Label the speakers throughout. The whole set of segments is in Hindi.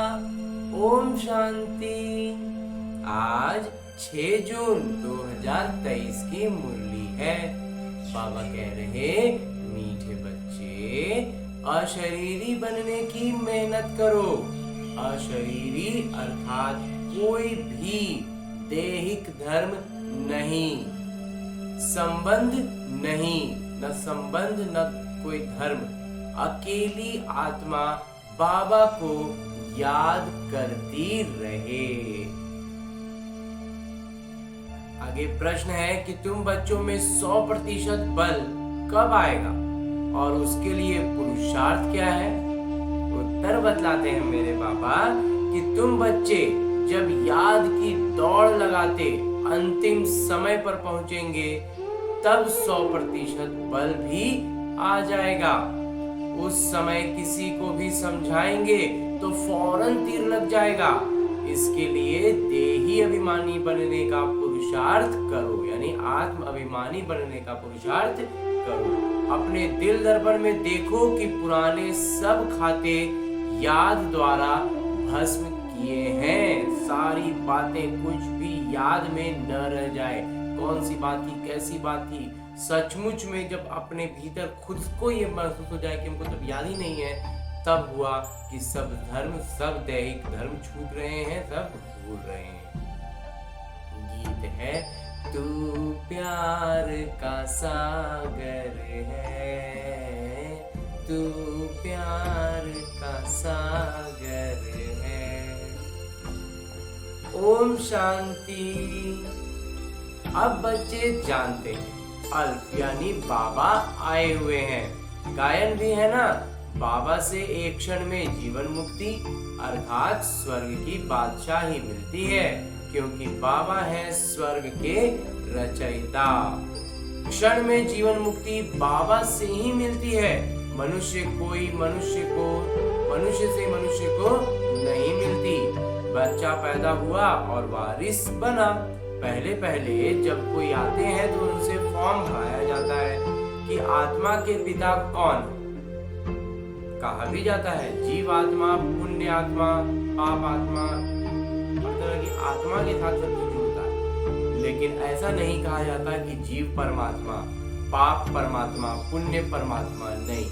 Speaker 1: ओम शांति। आज 6 जून 2023 की मुरली है। बाबा कह रहे मीठे बच्चे अशरीरी बनने की मेहनत करो। अशरीरी अर्थात कोई भी दैहिक धर्म नहीं, संबंध नहीं, न संबंध न कोई धर्म। अकेली आत्मा बाबा को याद करती रहे। आगे प्रश्न है कि तुम बच्चों में 100% बल कब आएगा और उसके लिए पुरुषार्थ क्या है? उत्तर बतलाते हैं मेरे बाबा कि तुम बच्चे जब याद की दौड़ लगाते अंतिम समय पर पहुंचेंगे तब 100% बल भी आ जाएगा। उस समय किसी को भी समझाएंगे तो फौरन तीर लग जाएगा। इसके लिए देही अभिमानी बनने का पुरुषार्थ करो, यानी आत्म अभिमानी बनने का पुरुषार्थ करो। अपने दिल दर्पण में देखो कि पुराने सब खाते याद द्वारा भस्म किए हैं। सारी बातें कुछ भी याद में न रह जाए। कौन सी बात थी, कैसी बात थी, सचमुच में जब अपने भीतर खुद को ये महसूस हो जाए कि हमको तब याद ही नहीं है, तब हुआ कि सब धर्म, सब दैहिक धर्म छूट रहे हैं, सब भूल रहे हैं। गीत है तू प्यार का सागर है, तू प्यार का सागर है। ओम शांति। अब बच्चे जानते हैं अल्फ यानी बाबा आए हुए हैं। गायन भी है ना, बाबा से एक क्षण में जीवन मुक्ति अर्थात स्वर्ग की बादशाही मिलती है, क्योंकि बाबा है स्वर्ग के रचयिता। क्षण में जीवन मुक्ति बाबा से ही मिलती है। मनुष्य से मनुष्य को नहीं मिलती। बच्चा पैदा हुआ और वारिस बना। पहले पहले जब कोई आते हैं तो उनसे फॉर्म भराया जाता है कि आत्मा के पिता कौन। कहा भी जाता है जीव आत्मा, पुण्य आत्मा, पाप आत्मा, हर तरह की आत्मा के साथ सब कुछ जुड़ता है। लेकिन ऐसा नहीं कहा जाता कि जीव परमात्मा, पाप परमात्मा, पुण्य परमात्मा नहीं।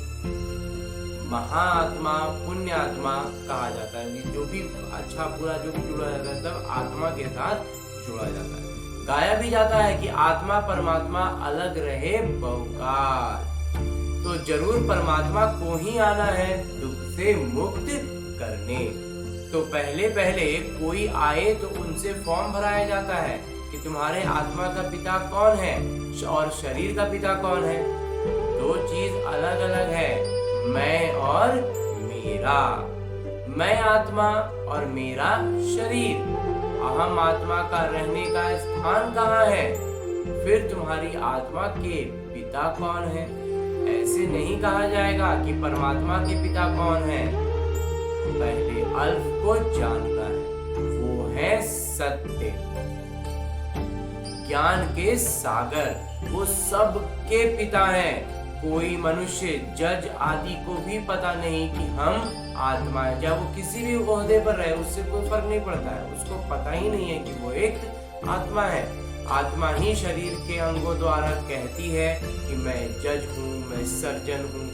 Speaker 1: महाआत्मा, पुण्य आत्मा कहा जाता है कि जो भी अच्छा बुरा जो भी जुड़ा जाता है सब आत्मा के साथ जुड़ा जाता है। गाया भी जाता है कि आत्मा परमात्मा अलग रहे बहुकाल। तो जरूर परमात्मा को ही आना है दुख से मुक्त करने। तो पहले पहले कोई आए तो उनसे फॉर्म भराया जाता है कि तुम्हारे आत्मा का पिता कौन है और शरीर का पिता कौन है। दो चीज अलग अलग है, मैं और मेरा। मैं आत्मा और मेरा शरीर। अहम आत्मा का रहने का स्थान कहाँ है? फिर तुम्हारी आत्मा के पिता कौन है? ऐसे नहीं कहा जाएगा कि परमात्मा के पिता कौन है। पहले अल्फ को जानना है, वो है सत्य, ज्ञान के सागर, वो सबके पिता हैं। कोई मनुष्य जज आदि को भी पता नहीं कि हम आत्मा है। जब वो किसी भी ओहदे पर रहे उससे कोई फर्क नहीं पड़ता है, उसको पता ही नहीं है कि वो एक आत्मा है। आत्मा ही शरीर के अंगों द्वारा कहती है कि मैं जज हूँ, मैं सर्जन हूँ।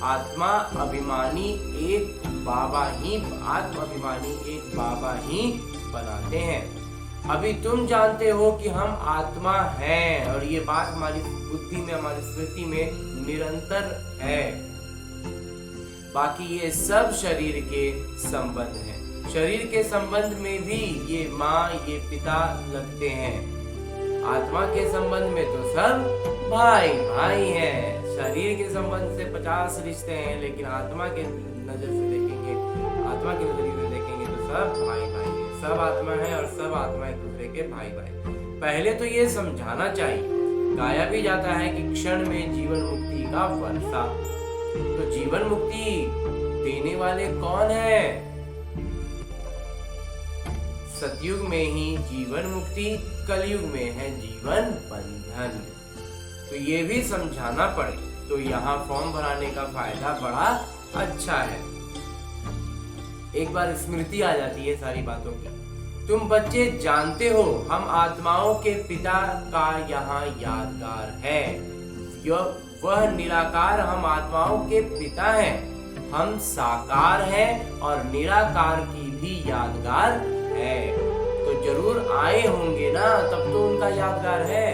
Speaker 1: आत्मा अभिमानी एक बाबा ही, आत्म अभिमानी एक बाबा ही बनाते हैं। अभी तुम जानते हो कि हम आत्मा हैं और ये बात हमारी बुद्धि में, हमारी स्मृति में निरंतर है। बाकी ये सब शरीर के संबंध हैं। शरीर के संबंध में भी ये माँ, ये पिता लगते हैं। आत्मा के संबंध में तो सब भाई भाई हैं। शरीर के संबंध से 50 रिश्ते हैं, लेकिन आत्मा के नजर से देखेंगे, आत्मा के नजरिए से देखेंगे तो सब भाई भाई हैं। सब आत्मा है और सब आत्मा एक दूसरे के भाई भाई। पहले तो ये समझाना चाहिए। गाया भी जाता है कि क्षण में जीवन मुक्ति का वर्षा। तो जीवन मुक्ति देने वाले कौन है? सतयुग में ही जीवन मुक्ति, कलयुग में है जीवन बंधन। तो ये भी समझाना पड़े। तो यहाँ फॉर्म भराने का फायदा बड़ा अच्छा है। एक बार स्मृति आ जाती है सारी बातों की। तुम बच्चे जानते हो हम आत्माओं के पिता का यहाँ यादगार है। वह निराकार हम आत्माओं के पिता हैं। हम साकार हैं और निराकार की भी यादगार है। तो जरूर आए होंगे ना, तब तो उनका यादगार है।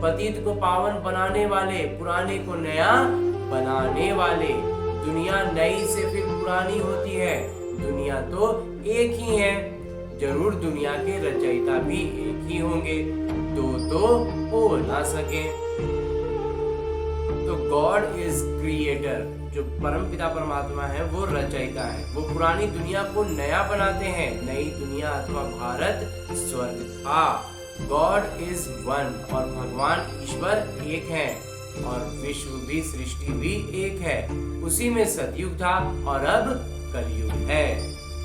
Speaker 1: पतित को पावन बनाने वाले, पुराने को नया बनाने वाले। दुनिया नई से फिर पुरानी होती है, दुनिया तो एक ही है। जरूर दुनिया के रचयिता भी एक ही होंगे, दो तो हो ना सके। तो गॉड इज क्रिएटर, जो परमपिता परमात्मा है वो रचयिता है। वो पुरानी दुनिया को नया बनाते हैं। नई दुनिया अथवा भारत स्वर्ग था। गॉड इज वन, और भगवान ईश्वर एक है, और विश्व भी, सृष्टि भी एक है। उसी में सतयुग था और अब कलयुग है।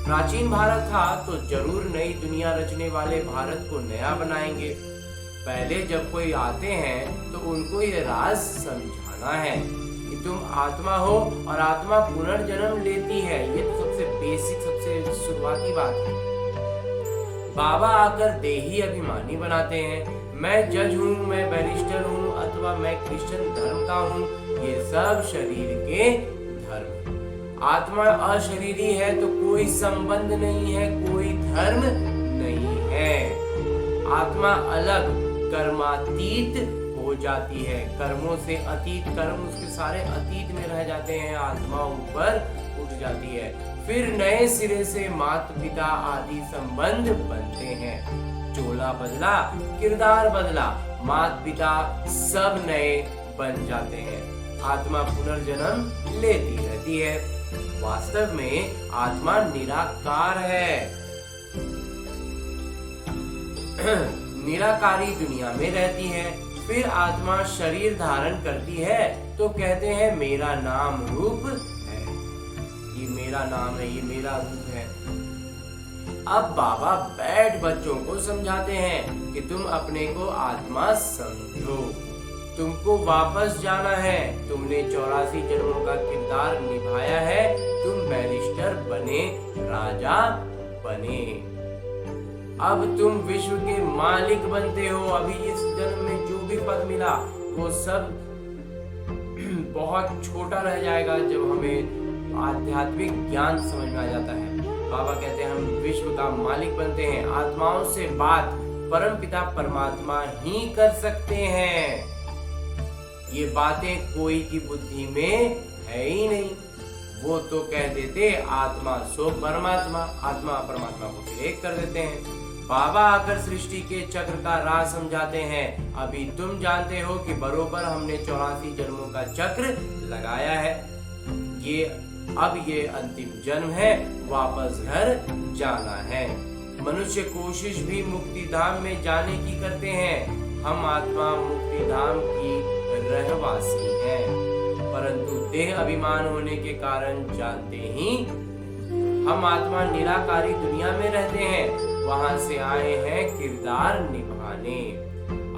Speaker 1: प्राचीन भारत था तो जरूर नई दुनिया रचने वाले भारत को नया बनाएंगे। पहले जब कोई आते हैं तो उनको ये राज समझाना है कि तुम आत्मा हो और आत्मा पुनर्जन्म लेती है। ये तो सबसे बेसिक, सबसे शुरुआती बात है। बाबा आकर देही अभिमानी बनाते हैं। मैं जज हूँ, मैं बैरिस्टर हूँ, अथवा मैं क्रिश्चियन धर्म का हूँ। ये सब शरीर के धर्म। आत्मा अशरीरी है तो कोई संबंध नहीं है, कोई धर्म नहीं है। आत्मा अलग, कर्मातीत हो जाती है। कर्मों से अतीत, कर्म उसके सारे अतीत में रह जाते हैं। आत्मा ऊपर उठ जाती है। फिर नए सिरे से माता पिता आदि संबंध बनते हैं। चोला बदला, किरदार बदला, माता पिता सब नए बन जाते हैं। आत्मा पुनर्जन्म लेती रहती है। वास्तव में आत्मा निराकार है। निराकारी दुनिया में रहती है। फिर आत्मा शरीर धारण करती है तो कहते हैं मेरा नाम रूप है, ये मेरा नाम है, ये मेरा रूप है। अब बाबा बैठ बच्चों को समझाते हैं कि तुम अपने को आत्मा समझो। तुमको वापस जाना है। तुमने 84 जन्मों का किरदार निभाया है। तुम बैरिस्टर बने, राजा बने। अब तुम विश्व के मालिक बनते हो। अभी इस जन्म में जो भी पद मिला वो सब बहुत छोटा रह जाएगा जब हमें आध्यात्मिक ज्ञान समझ में आ जाता है। बाबा कहते हैं हम विश्व का मालिक बनते हैं। आत्माओं से बात परमपिता परमात्मा ही कर सकते हैं। ये बातें कोई की बुद्धि में है ही नहीं। वो तो कह देते आत्मा सो परमात्मा, आत्मा परमात्मा को फिर एक कर देते हैं। बाबा आकर सृष्टि के चक्र का राज समझाते हैं। अभी तुम जानते हो कि बरोबर हमने 84 जन्मों का चक्र लगाया है। ये अंतिम जन्म है, वापस घर जाना है। मनुष्य कोशिश भी मुक्ति धाम में जाने की करते हैं। हम आत्मा मुक्ति धाम की रहवासी हैं, परंतु देह अभिमान होने के कारण जानते ही। हम आत्मा निराकारी दुनिया में रहते हैं। वहां से आए हैं किरदार निभाने।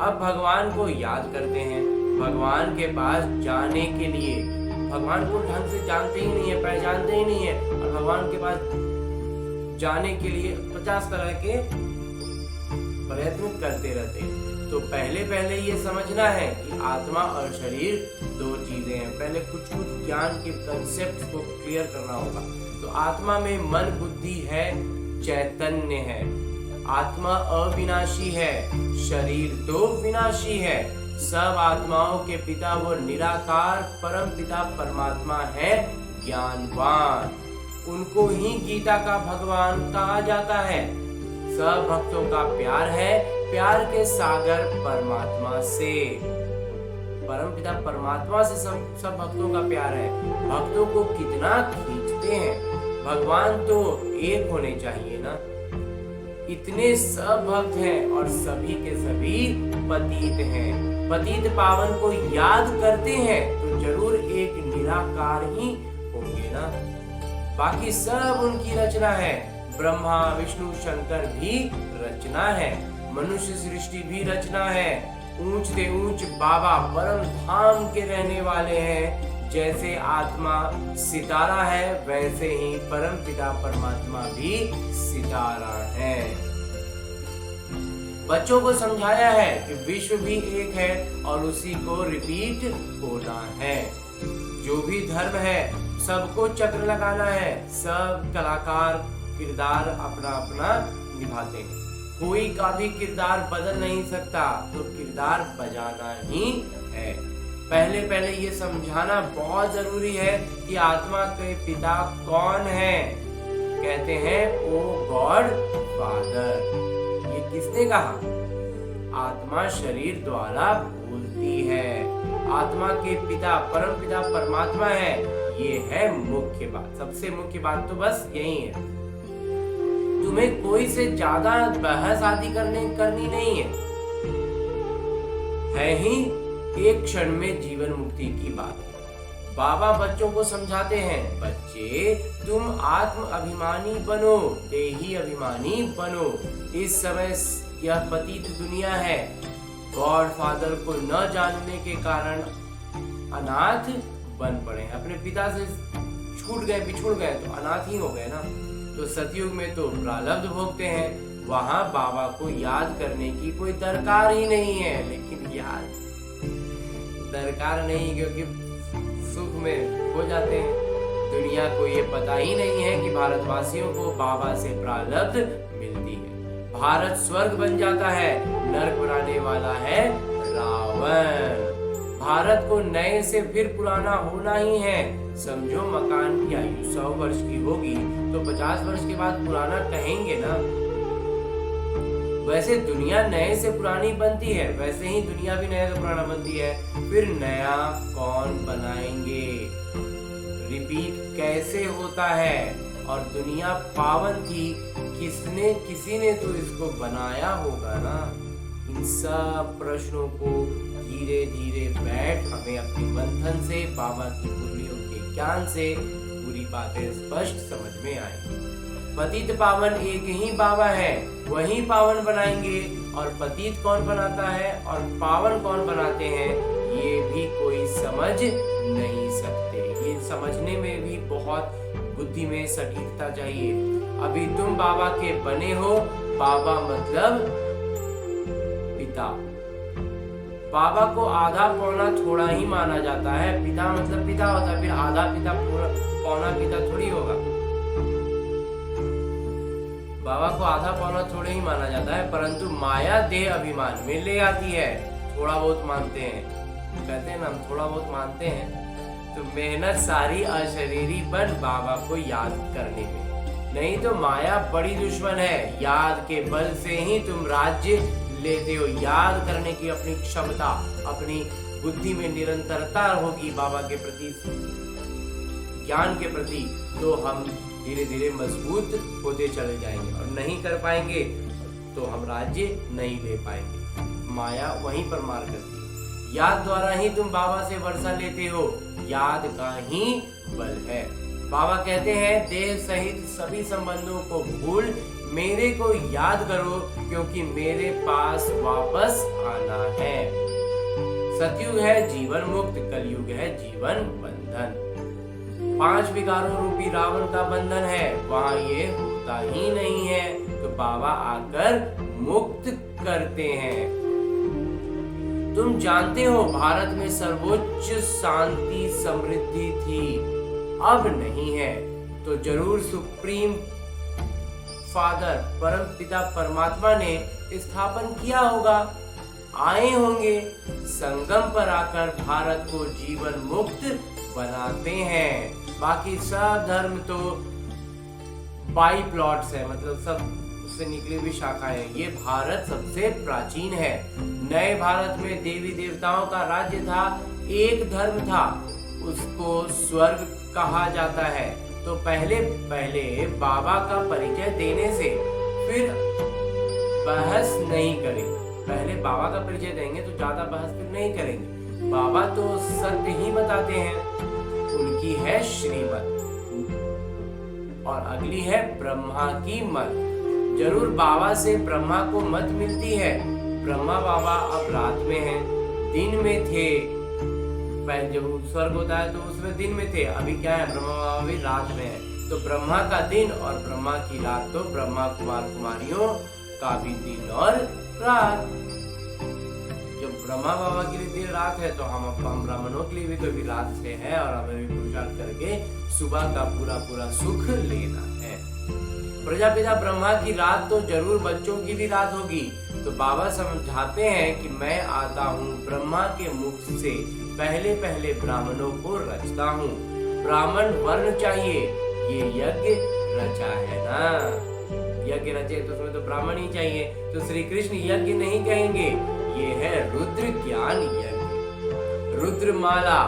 Speaker 1: अब भगवान को याद करते हैं। भगवान के पास जाने के लिए, भगवान को ढंग से जानते ही नहीं है, पहचानते ही नहीं है, और भगवान के पास जाने के लिए 50 तरह के प्रयत्न करते रहते। तो पहले ये समझना है कि आत्मा और शरीर दो चीजें हैं। पहले कुछ ज्ञान के कंसेप्ट को क्लियर करना होगा। तो आत्मा में मन बुद्धि है, चैतन्य है। आत्मा अविनाशी है, शरीर तो विनाशी है। सब आत्माओं के पिता वो निराकार परम पिता परमात्मा है, ज्ञानवान। उनको ही गीता का भगवान कहा जाता है। सब भक्तों का प्यार है, प्यार के सागर परमात्मा से। परमपिता परमात्मा से सब भक्तों का प्यार है। भक्तों को कितना खींचते हैं। भगवान तो एक होने चाहिए ना। इतने सब भक्त हैं और सभी के सभी पतित हैं। पतित पावन को याद करते हैं तो जरूर एक निराकार ही होंगे ना। बाकी सब उनकी रचना है। ब्रह्मा विष्णु शंकर भी रचना है। मनुष्य सृष्टि भी रचना है। ऊंच से ऊंच बाबा परम धाम के रहने वाले हैं। जैसे आत्मा सितारा है वैसे ही परम पिता परमात्मा भी सितारा है। बच्चों को समझाया है कि विश्व भी एक है और उसी को रिपीट होना है। जो भी धर्म है सबको चक्र लगाना है। सब कलाकार किरदार अपना अपना निभाते हैं। कोई का भी किरदार बदल नहीं सकता, तो किरदार बजाना ही है। पहले पहले ये समझाना बहुत जरूरी है कि आत्मा के पिता कौन है। कहते हैं ओ गॉड फादर। ये किसने कहा? आत्मा शरीर द्वारा बोलती है। आत्मा के पिता परम पिता परमात्मा है। ये है मुख्य बात। सबसे मुख्य बात तो बस यही है। तुम्हें कोई से ज्यादा बहस आदि करनी नहीं है ही एक क्षण में जीवन मुक्ति की बात। बाबा बच्चों को समझाते हैं, बच्चे तुम आत्म अभिमानी बनो, देही अभिमानी बनो। इस समय यह पतित दुनिया है। गॉड फादर को न जानने के कारण अनाथ बन पड़े। अपने पिता से छूट गए, बिछुड़ गए तो अनाथ ही हो गए ना। तो सतयुग में तो प्रारब्ध भोगते हैं। वहां बाबा को याद करने की कोई दरकार ही नहीं है। लेकिन याद दरकार नहीं, क्योंकि सुख में हो जाते हैं। दुनिया को ये पता ही नहीं है कि भारतवासियों को बाबा से प्रारब्ध मिलती है। भारत स्वर्ग बन जाता है, नरक बनाने वाला है रावण। भारत को नए से फिर पुराना होना ही है। समझो मकान की आयु 100 वर्ष की होगी तो 50 वर्ष के बाद पुराना कहेंगे ना। वैसे दुनिया नए से पुरानी बनती है, वैसे ही दुनिया भी नए से पुराना बनती है। फिर नया कौन बनाएंगे? रिपीट कैसे होता है? और दुनिया पावन थी, किसी ने तो इसको बनाया होगा ना। इन सब प्रश्नों को धीरे धीरे बैठ हमें अपने मंथन से, बाबा की मुरलियों के ज्ञान से पूरी बातें स्पष्ट समझ में आई। पतित पावन एक ही बाबा है, वही पावन बनाएंगे। और पतित कौन बनाता है और पावन कौन बनाते हैं, ये भी कोई समझ नहीं सकते। ये समझने में भी बहुत बुद्धि में सटीकता चाहिए। अभी तुम बाबा के बने हो। बाबा मतलब पिता। बाबा को आधा पौना थोड़ा ही माना जाता है। पिता मतलब पिता होता है, फिर आधा पिता पौना पिता थोड़ी होगा। बाबा को आधा पौना थोड़े ही माना जाता है, परंतु माया देह अभिमान में ले आती है। थोड़ा बहुत मानते हैं, कहते हैं ना हम थोड़ा बहुत मानते हैं। तो मेहनत सारी अशरीरी बन बाबा को याद करने में। नहीं तो माया बड़ी दुश्मन है। याद के बल से ही तुम राज्य लेते हो। याद करने की अपनी क्षमता, अपनी बुद्धि में निरंतरता होगी बाबा के प्रति, ज्ञान के प्रति, तो हम धीरे धीरे मजबूत होते चले जाएंगे। और नहीं कर पाएंगे तो हम राज्य नहीं ले पाएंगे। माया वहीं पर मार करती है। याद द्वारा ही तुम बाबा से वर्षा लेते हो। याद का ही बल है। बाबा कहते हैं देह सहित सभी संबंधों को भूल मेरे को याद करो, क्योंकि मेरे पास वापस आना है। सतयुग है जीवन मुक्त, कलयुग है जीवन बंधन। 5 विकारों रूपी रावण का बंधन है, वहां ये होता ही नहीं है। तो बाबा आकर मुक्त करते हैं। तुम जानते हो भारत में सर्वोच्च शांति समृद्धि थी, अब नहीं है। तो जरूर सुप्रीम फादर परम पिता परमात्मा ने स्थापन किया होगा, आए होंगे, संगम पर आकर भारत को जीवन मुक्त बनाते हैं। बाकी सब धर्म तो बाई प्लॉट्स है, मतलब सब उससे निकली हुई शाखाएं हैं। ये भारत सबसे प्राचीन है। नए भारत में देवी देवताओं का राज्य था, एक धर्म था, उसको स्वर्ग कहा जाता है। तो पहले बाबा का परिचय देने से फिर बहस नहीं करेंगे। पहले बाबा का परिचय देंगे तो ज्यादा बहस फिर नहीं करेंगे। बाबा तो सत्य ही बताते हैं, उनकी है श्रीमत और अगली है ब्रह्मा की मत। जरूर बाबा से ब्रह्मा को मत मिलती है। ब्रह्मा बाबा अब रात में हैं, दिन में थे पहले जब स्वर्ग होता है तो उसमें दिन में थे, अभी क्या है ब्रह्मा बाबा भी रात में है। तो ब्रह्मा का दिन और ब्रह्मा की रात, तो ब्रह्मा कुमार कुमारियों का भी दिन और रात। जब ब्रह्मा बाबा के लिए दिन रात है तो हम ब्राह्मणों के लिए भी तो भी रात से है, और हमें भी पुरुषार्थ करके सुबह का पूरा पूरा सुख लेना है। प्रजापिता ब्रह्मा की रात तो जरूर बच्चों की भी रात होगी। तो बाबा समझाते हैं कि मैं आता हूँ ब्रह्मा के मुख से पहले पहले ब्राह्मणों को रचता हूँ। ब्राह्मण वर्ण चाहिए, ये यज्ञ रचा है ना, यज्ञ रचे तो उसमें तो ब्राह्मण ही चाहिए। तो श्री कृष्ण यज्ञ नहीं कहेंगे, ये है रुद्र ज्ञान यज्ञ। रुद्रमाला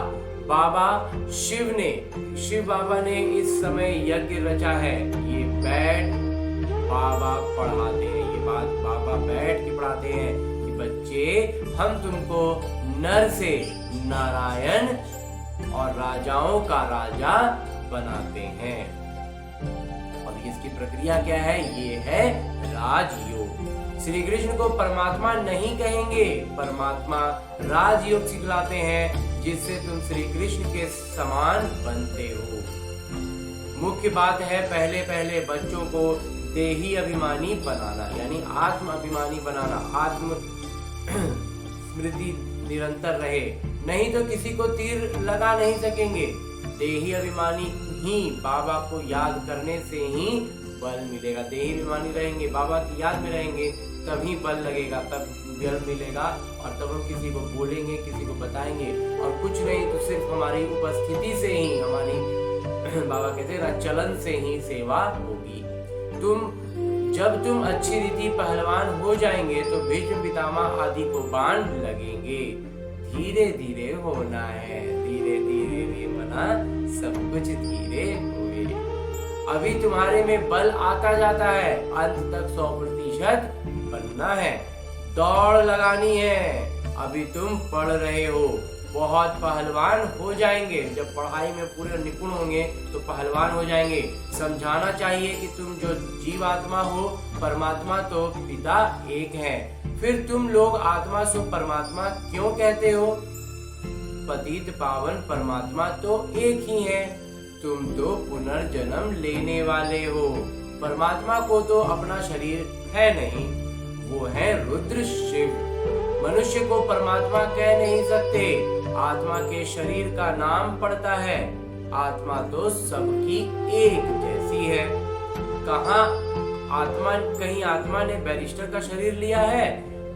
Speaker 1: बाबा शिव बाबा ने इस समय यज्ञ रचा है। ये बैठ बाबा पढ़ाते हैं, ये बात बाबा बैठ के पढ़ाते हैं कि बच्चे हम तुमको नर से नारायण और राजाओं का राजा बनाते हैं। और इसकी प्रक्रिया क्या है, ये है राजयोग। श्री कृष्ण को परमात्मा नहीं कहेंगे, परमात्मा राजयोग सिखलाते हैं जिससे तुम श्री कृष्ण के समान बनते हो। मुख्य बात है पहले पहले बच्चों को देही अभिमानी बनाना, यानी आत्म अभिमानी बनाना, आत्म स्मृति निरंतर रहे, नहीं तो किसी को तीर लगा नहीं सकेंगे। देही अभिमानी ही बाबा को याद करने से ही बल मिलेगा। देही अभिमानी रहेंगे, बाबा की याद में रहेंगे, तभी बल लगेगा, तब बल मिलेगा, और तब हम किसी को बोलेंगे, किसी को बताएंगे। और कुछ नहीं तो सिर्फ हमारी उपस्थिति से ही, हमारी बाबा कहते हैं चलन से ही सेवा होगी। जब तुम अच्छी रीति पहलवान हो जाएंगे तो भीष्म पितामह आदि को बाण लगेंगे। धीरे धीरे होना है, धीरे धीरे रे मना सब कुछ धीरे हुए। अभी तुम्हारे में बल आता जाता है, अंत तक 100% बनना है, दौड़ लगानी है। अभी तुम पढ़ रहे हो, बहुत पहलवान हो जाएंगे। जब पढ़ाई में पूरे निपुण होंगे तो पहलवान हो जाएंगे। समझाना चाहिए कि तुम जो जीवात्मा हो, परमात्मा तो पिता एक है। फिर तुम लोग आत्मा सो परमात्मा क्यों कहते हो? पतित पावन परमात्मा तो एक ही है, तुम तो पुनर्जन्म लेने वाले हो। परमात्मा को तो अपना शरीर है नहीं, वो है रुद्र शिव। मनुष्य को परमात्मा कह नहीं सकते, आत्मा के शरीर का नाम पड़ता है। आत्मा तो सबकी एक जैसी है। कहीं आत्मा ने बैरिस्टर का शरीर लिया है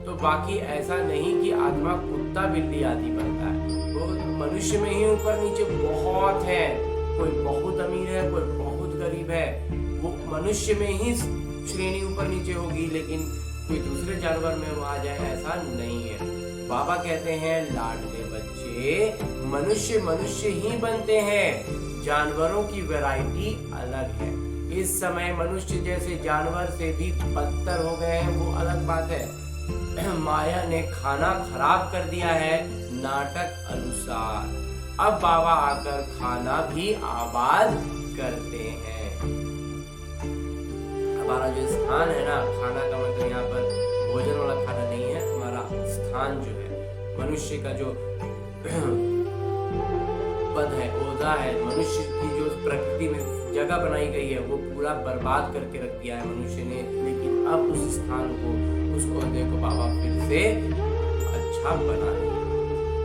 Speaker 1: तो बाकी ऐसा नहीं कि आत्मा कुत्ता बिल्ली आदि बनता है। वो मनुष्य में ही ऊपर नीचे बहुत है, कोई बहुत अमीर है, कोई बहुत गरीब है। वो मनुष्य में ही श्रेणी ऊपर नीचे होगी, लेकिन कोई दूसरे जानवर में वो आ जाए ऐसा नहीं है। बाबा कहते हैं लाडले बच्चे, मनुष्य ही बनते हैं, जानवरों की वैरायटी अलग है। इस समय मनुष्य जैसे जानवर से भी बदतर हो गए हैं, वो अलग बात है। माया ने खाना खराब कर दिया है नाटक अनुसार। अब बाबा आकर खाना भी आबाद करते हैं। हमारा जो स्थान है ना, खाना का मतलब यहाँ पर भोजन वाला खाना नहीं है, हमारा स्थान जो है, मनुष्य का जो पद है, ओहदा है, मनुष्य की जो प्रकृति में जगह बनाई गई है वो पूरा बर्बाद करके रख दिया है मनुष्य ने। लेकिन अब उस स्थान को, उस ओहदे को बाबा फिर से अच्छा बना दिया।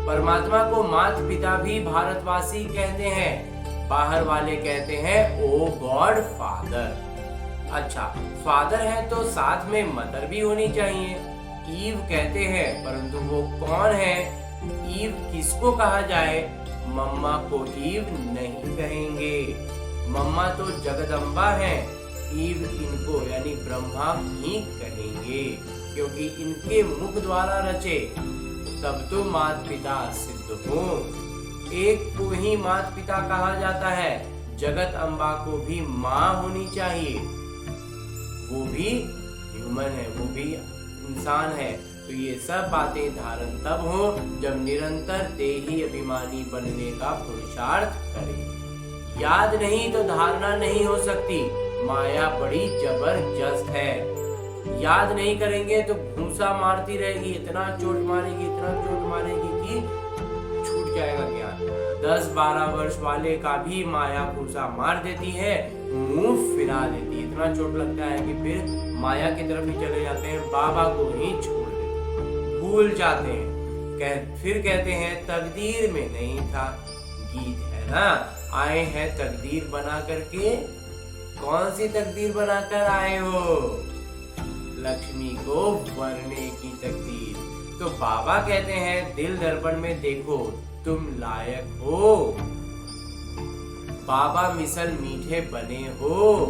Speaker 1: परमात्मा को माता पिता भी भारतवासी कहते हैं, बाहर वाले कहते हैं ओ गॉड फादर। अच्छा, फादर है तो साथ में मदर भी होनी चाहिए। ईव कहते हैं, परंतु वो कौन है? ईव किसको कहा जाए? मम्मा को ईव नहीं कहेंगे, मम्मा तो जगदम्बा है। ईव इनको यानी ब्रह्मा ही कहेंगे, क्योंकि इनके मुख द्वारा रचे, तब तो माता पिता सिद्ध हो। एक को ही माता पिता कहा जाता है, जगत अम्बा को भी माँ होनी चाहिए। वो भी ह्यूमन है, वो भी इंसान है। तो ये सब बातें धारण तब हो जब निरंतर देही अभिमानी बनने का पुरुषार्थ करें। याद नहीं तो धारणा नहीं हो सकती। माया बड़ी जबरदस्त है, याद नहीं करेंगे तो घूंसा मारती रहेगी, इतना चोट मारेगी, इतना चोट मारेगी कि छूट छूट जाएगा ज्ञान। 10-12 वर्ष वाले का भी माया घूसा मार देती है, मुंह फिरा देती है। इतना चोट लगता है कि फिर माया की तरफ ही चले जाते हैं, बाबा को ही छोड़ देते हैं, भूल जाते हैं। फिर कहते हैं तकदीर में नहीं था। गीत है ना, आए हैं तकदीर बना करके। कौन सी तकदीर बनाकर आए हो? लक्ष्मी को वरने की तकदीर। तो बाबा कहते हैं दिल दर्पण में देखो तुम लायक हो। बाबा मिसल मीठे बने हो।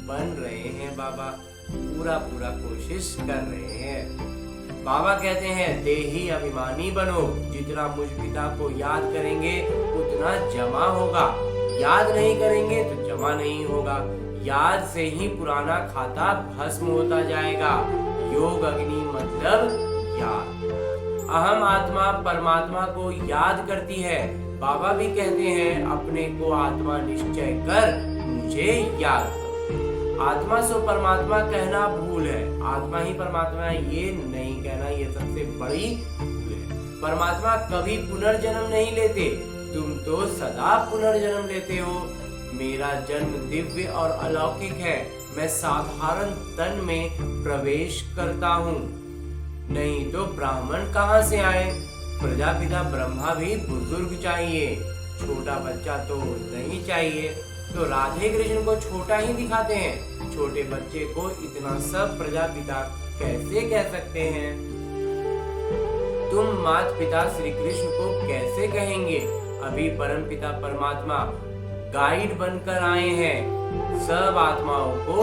Speaker 1: बन रहे हैं बाबा, पूरा कोशिश कर रहे हैं। बाबा कहते हैं देही अभिमानी बनो। जितना मुझ पिता को याद करेंगे उतना जमा होगा, याद नहीं करेंगे तो जमा नहीं होगा। याद से ही पुराना खाता भस्म होता जाएगा। योग अग्नि मतलब याद। अहम आत्मा परमात्मा को याद करती है। बाबा भी कहते हैं अपने को आत्मा निश्चय कर मुझे याद कर। आत्मा सो परमात्मा कहना भूल है। आत्मा ही परमात्मा है ये नहीं कहना, ये सबसे बड़ी भूल है। परमात्मा कभी पुनर्जन्म नहीं लेते, तुम तो सदा पुनर्जन्म लेते हो। मेरा जन्म दिव्य और अलौकिक है। मैं साधारण तन में प्रवेश करता हूँ, नहीं तो ब्राह्मण कहाँ से आए? प्रजापिता ब्रह्मा भी बुजुर्ग चाहिए, छोटा बच्चा तो नहीं चाहिए। तो राधे कृष्ण को छोटा ही दिखाते हैं, छोटे बच्चे को इतना सब प्रजापिता कैसे कह सकते हैं? तुम माता पिता श्री कृष्ण को कैसे कहेंगे? अभी परम पिता परमात्मा गाइड बनकर आए हैं, सब आत्माओं को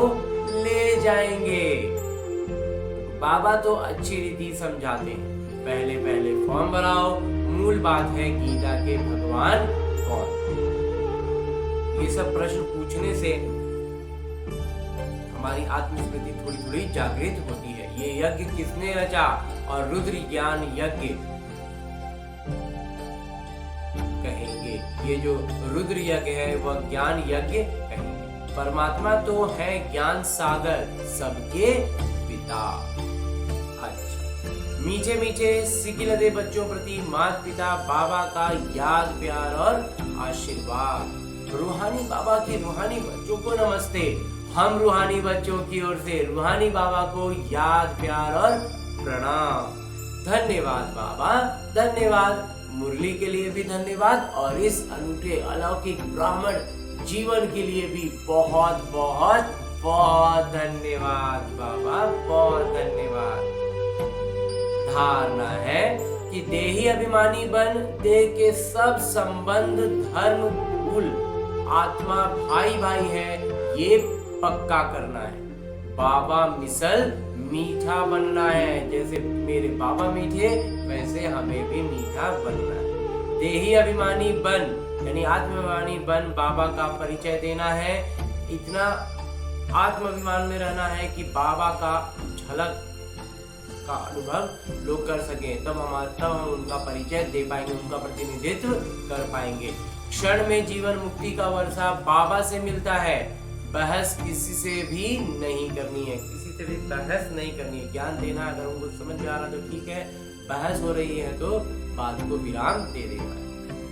Speaker 1: ले जाएंगे। बाबा तो अच्छी रीति समझाते हैं, पहले फॉर्म भराओ। मूल बात है गीता के भगवान कौन? ये सब प्रश्न पूछने से हमारी आत्मस्मृति थोड़ी जागृत होती है। ये यज्ञ किसने रचा? और रुद्र ज्ञान यज्ञ कहेंगे। ये जो रुद्र यज्ञ है वह ज्ञान यज्ञ कहेंगे। परमात्मा तो है ज्ञान सागर, सबके पिता। अच्छा, मीठे सिकिलदे बच्चों प्रति माता पिता बाबा का याद प्यार और आशीर्वाद। रूहानी बाबा के रूहानी बच्चों को नमस्ते। हम रूहानी बच्चों की ओर से रूहानी बाबा को याद प्यार और प्रणाम। धन्यवाद बाबा, धन्यवाद। मुरली के लिए भी धन्यवाद और इस अनूठे अलौकिक ब्राह्मण जीवन के लिए भी बहुत धन्यवाद बाबा, बहुत धन्यवाद। धारणा है कि देही अभिमानी बन देह के सब संबंध धर्म भूल, आत्मा भाई है, ये पक्का करना है। बाबा मिसल मीठा बनना है। जैसे मेरे बाबा मीठे वैसे हमें भी मीठा बनना है। देही अभिमानी बन यानी आत्माभिमानी बन बाबा का परिचय देना है। इतना आत्माभिमान में रहना है कि बाबा का झलक का अनुभव लोग कर सकें, तब हम उनका परिचय दे पाएंगे, उनका प्रतिनिधित्व कर पाएंगे। क्षण में जीवन मुक्ति का वर्षा बाबा से मिलता है। बहस किसी से भी नहीं करनी है, किसी से भी बहस नहीं करनी है। ज्ञान देना अगर उनको समझ में आ रहा तो ठीक है, बहस हो रही है तो बात को विराम दे देना है।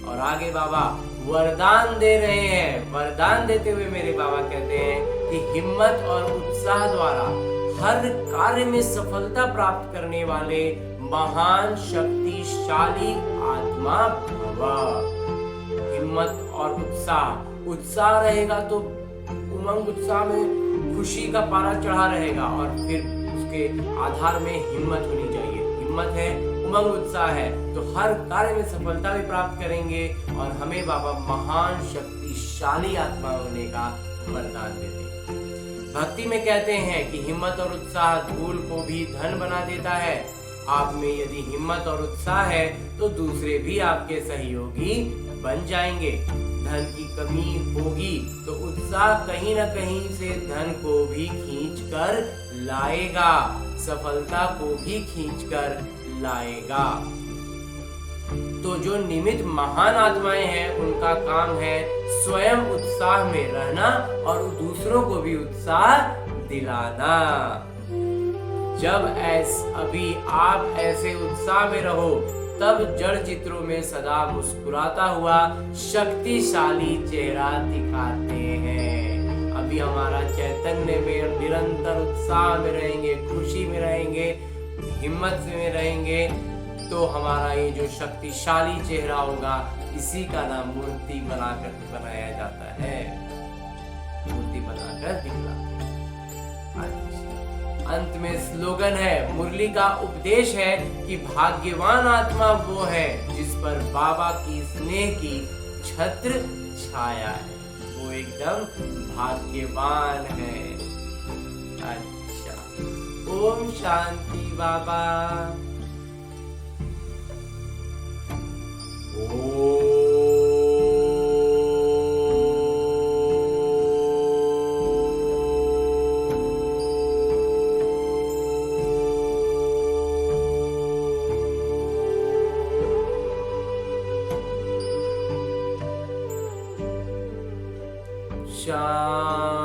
Speaker 1: और आगे बाबा वरदान दे रहे हैं। वरदान देते हुए मेरे बाबा कहते हैं कि हिम्मत और उत्साह द्वारा हर कार्य में सफलता प्राप्त करने वाले महान शक्तिशाली आत्मा भव। हिम्मत और उत्साह रहेगा तो उमंग उत्साह में खुशी का पारा चढ़ा रहेगा, और फिर उसके आधार में हिम्मत होनी चाहिए। हिम्मत है, उमंग उत्साह है तो हर कार्य में सफलता भी प्राप्त करेंगे और हमें बाबा महान शक्तिशाली आत्मा होने का वरदान देते हैं। भक्ति में कहते हैं कि हिम्मत और उत्साह धूल को भी धन बना देता है। आप में यदि हिम्मत और उत्साह है तो दूसरे भी आपके सहयोगी बन जाएंगे। धन की कमी होगी तो उत्साह कहीं न कहीं से धन को भी खींच कर लाएगा, सफलता को भी खींच कर लाएगा। तो जो निमित्त महान आत्माएं हैं उनका काम है स्वयं उत्साह में रहना और दूसरों को भी उत्साह दिलाना। जब अभी आप ऐसे उत्साह में रहो तब जड़ चित्रों में सदा मुस्कुराता हुआ शक्तिशाली चेहरा दिखाते हैं। अभी हमारा चैतन्य में निरंतर उत्साह में रहेंगे, खुशी में रहेंगे, हिम्मत में रहेंगे, तो हमारा ये जो शक्तिशाली चेहरा होगा, इसी का नाम मूर्ति बनाकर बनाया जाता है, मूर्ति बनाकर दिखलाते हैं। अंत में स्लोगन है, मुरली का उपदेश है कि भाग्यवान आत्मा वो है जिस पर बाबा की स्नेह की छत्र छाया है, वो एकदम भाग्यवान है। अच्छा, ओम शांति बाबा। ओम शांति।